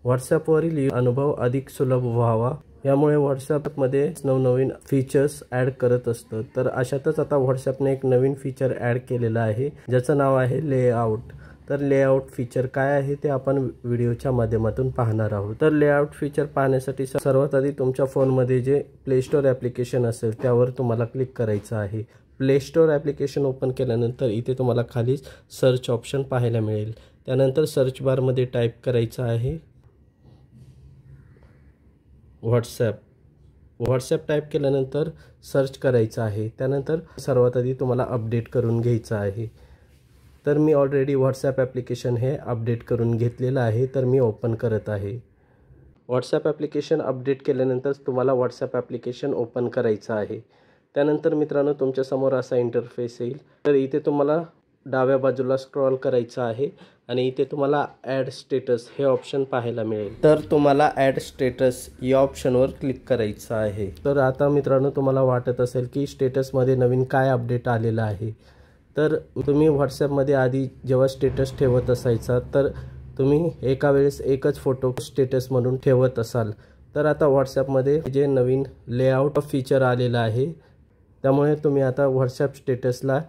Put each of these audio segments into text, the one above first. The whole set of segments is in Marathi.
व्हॉट्सॲपवरील अनुभव अधिक सुलभ व्हावा यामुळे व्हॉट्सॲपमध्ये नवनवीन फीचर्स ॲड करत असतं। तर अशातच आता व्हॉट्सॲपने एक नवीन फीचर ॲड केलेलं आहे ज्याचं नाव आहे लेआउट। तर लेआउट फीचर काय आहे ते आपण व्हिडिओच्या माध्यमातून पाहणार आहोत। तर लेआउट फीचर पाहण्यासाठी सर्वात आधी तुमच्या फोनमध्ये जे प्ले स्टोअर ॲप्लिकेशन असेल त्यावर तुम्हाला क्लिक करायचं आहे। प्ले स्टोअर ॲप्लिकेशन ओपन केल्यानंतर इथे तुम्हाला खाली सर्च ऑप्शन पाहायला मिळेल। त्यानंतर सर्च बारमध्ये टाईप करायचं आहे व्हॉट्सॲप टाईप केल्यानंतर सर्च करायचं आहे। त्यानंतर सर्वात आधी तुम्हाला अपडेट करून घ्यायचं आहे। तर मी ऑलरेडी व्हॉट्सॲप ॲप्लिकेशन हे अपडेट करून घेतलेलं आहे, तर मी ओपन करत आहे। व्हॉट्सॲप ॲप्लिकेशन अपडेट केल्यानंतर तुम्हाला व्हॉट्सॲप ॲप्लिकेशन ओपन करायचं आहे। त्यानंतर मित्रांनो तुमच्यासमोर असा इंटरफेस येईल। तर इथे तुम्हाला डाव्या बाजूला स्क्रॉल करायचं आहे आणि इथे तुम्हाला ॲड स्टेटस हे ऑप्शन पाहायला मिळेल। तर तुम्हाला ॲड स्टेटस या ऑप्शनवर क्लिक करायचं आहे। तर आता मित्रांनो तुम्हाला वाटत असेल की स्टेटसमध्ये नवीन काय अपडेट आलेलं आहे। तर तुम्ही व्हॉट्सॲपमध्ये आधी जेव्हा स्टेटस ठेवत असायचा तर तुम्ही एका वेळेस एकच फोटो स्टेटस म्हणून ठेवत असाल। तर आता व्हॉट्सॲपमध्ये जे नवीन लेआउट फीचर आलेलं आहे त्यामुळे तुम्ही आता व्हॉट्सॲप स्टेटसला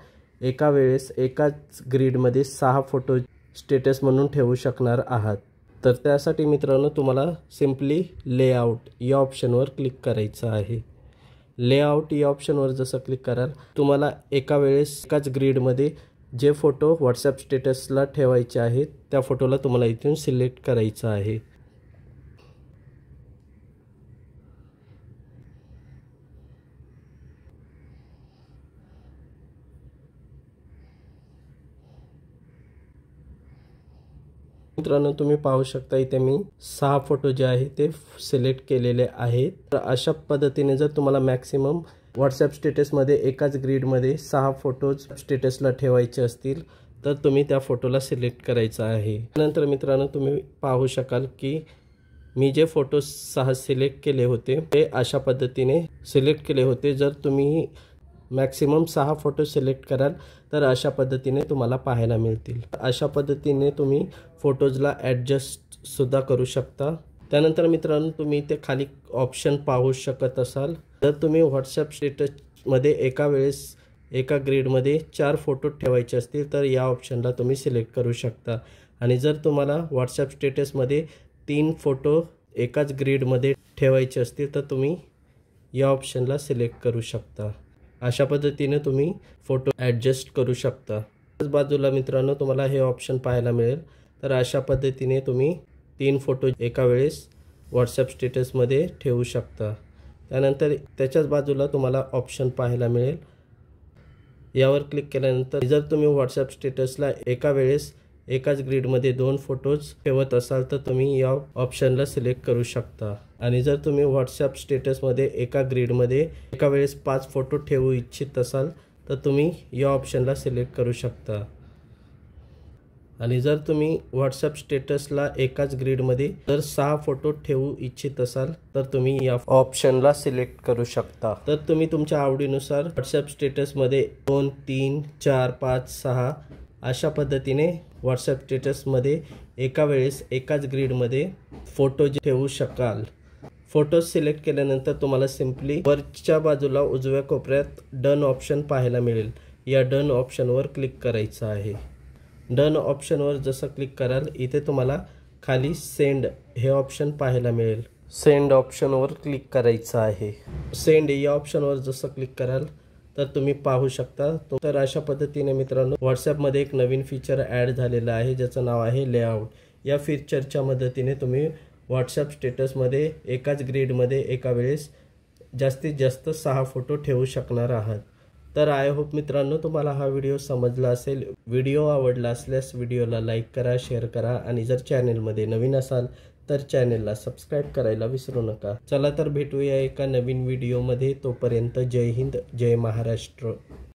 एका वेळेस एकाच ग्रिडमध्ये 6 फोटो स्टेटस म्हणून ठेवू शकणार आहात। तर त्यासाठी मित्रांनो तुम्हाला सिम्पली लेआउट या ऑप्शनवर क्लिक करायचं आहे। लेआउट या ऑप्शनवर जसं क्लिक कराल तुम्हाला एका वेळेस एकाच ग्रिडमध्ये जे फोटो व्हॉट्सॲप स्टेटसला ठेवायचे आहेत त्या फोटोला तुम्हाला इथून सिलेक्ट करायचं आहे। मित्रांनो तुम्ही पाहू शकता इथे मी 6 फोटो जे आहे ते सिलेक्ट केलेले आहेत। तर अशा पद्धतीने जर तुम्हाला मॅक्सिमम व्हॉट्सॲप स्टेटसमध्ये एकाच ग्रिडमध्ये 6 फोटोज स्टेटसला ठेवायचे असतील तर तुम्ही त्या फोटोला सिलेक्ट करायचं आहे। नंतर मित्रांनो तुम्ही पाहू शकाल की मी जे फोटो 6 सिलेक्ट केले होते ते अशा पद्धतीने सिलेक्ट केले होते। जर तुम्ही मॅक्सिमम 6 फोटो सिलेक्ट कराल तर अशा पद्धतीने तुम्हाला पाहायला मिळतील। अशा पद्धतीने तुम्ही फोटोजला ॲडजस्ट सुद्धा करू शकता। त्यानंतर मित्रांनो तुम्ही इथे खाली ऑप्शन पाहू शकत असाल। जर तुम्ही व्हॉट्सॲप स्टेटसमध्ये एका वेळेस एका ग्रिडमध्ये 4 फोटो ठेवायचे असतील तर या ऑप्शनला तुम्ही सिलेक्ट करू शकता। आणि जर तुम्हाला व्हॉट्सॲप स्टेटसमध्ये 3 फोटो एकाच ग्रिडमध्ये ठेवायचे असतील तर तुम्ही या ऑप्शनला सिलेक्ट करू शकता। अशा पद्धतीने तुम्ही फोटो ॲडजस्ट करू शकता। त्याच बाजूला मित्रांनो तुम्हाला हे ऑप्शन पाहायला मिळेल। तर अशा पद्धतीने तुम्ही 3 फोटो एका वेळेस व्हॉट्सॲप स्टेटसमध्ये ठेवू शकता। त्यानंतर त्याच्याच बाजूला तुम्हाला ऑप्शन पाहायला मिळेल। यावर क्लिक केल्यानंतर जर तुम्ही व्हॉट्सॲप स्टेटसला एका वेळेस एकाच ग्रिडमध्ये 2 फोटोज ठेवत असाल तर तुम्ही या ऑप्शनला सिलेक्ट करू शकता। आणि जर तुम्ही व्हॉट्सॲप स्टेटसमध्ये एका ग्रिडमध्ये एका वेळेस 5 फोटो ठेवू इच्छित असाल तर तुम्ही या ऑप्शनला सिलेक्ट करू शकता। आणि जर तुम्ही व्हॉट्सॲप स्टेटसला एकाच ग्रिडमध्ये जर 6 फोटो ठेवू इच्छित असाल तर तुम्ही या ऑप्शनला सिलेक्ट करू शकता। तर तुम्ही तुमच्या आवडीनुसार व्हॉट्सॲप स्टेटसमध्ये 2, 3, 4, 5, 6 अशा पद्धतीने व्हॉट्सॲप स्टेटसमध्ये एका वेळेस एकाच ग्रिडमध्ये फोटो ठेवू शकाल। फोटो सिलेक्ट केल्यानंतर तुम्हाला सिम्पली वरच्या बाजूला उजव्या कोपऱ्यात डन ऑप्शन पाहायला मिळेल। या डन ऑप्शनवर क्लिक करायचं आहे। डन ऑप्शनवर जसं क्लिक कराल इथे तुम्हाला खाली सेंड हे ऑप्शन पाहायला मिळेल। सेंड ऑप्शनवर क्लिक करायचं आहे। सेंड या ऑप्शनवर जसं क्लिक कराल तर तुम्ही पाहू शकता। तर अशा पद्धतीने मित्रांनो व्हॉट्सॲपमध्ये एक नवीन फीचर ॲड झालेलं आहे ज्याचं नाव आहे लेआउट। या फीचरच्या मदतीने तुम्ही व्हॉट्सॲप स्टेटसमध्ये एकाच ग्रिडमध्ये एका वेळेस जास्तीत जास्त 6 फोटो ठेवू शकणार आहात। तर आय होप मित्रांनो तुम्हाला हा व्हिडिओ समजला असेल। व्हिडिओ आवडला असल्यास व्हिडिओला लाईक करा, शेअर करा आणि जर चॅनलमध्ये नवीन असाल तर चॅनलला सबस्क्राईब करायला विसरू नका। चला तर भेटूया एका नवीन व्हिडिओमध्ये। तोपर्यंत जय हिंद, जय महाराष्ट्र।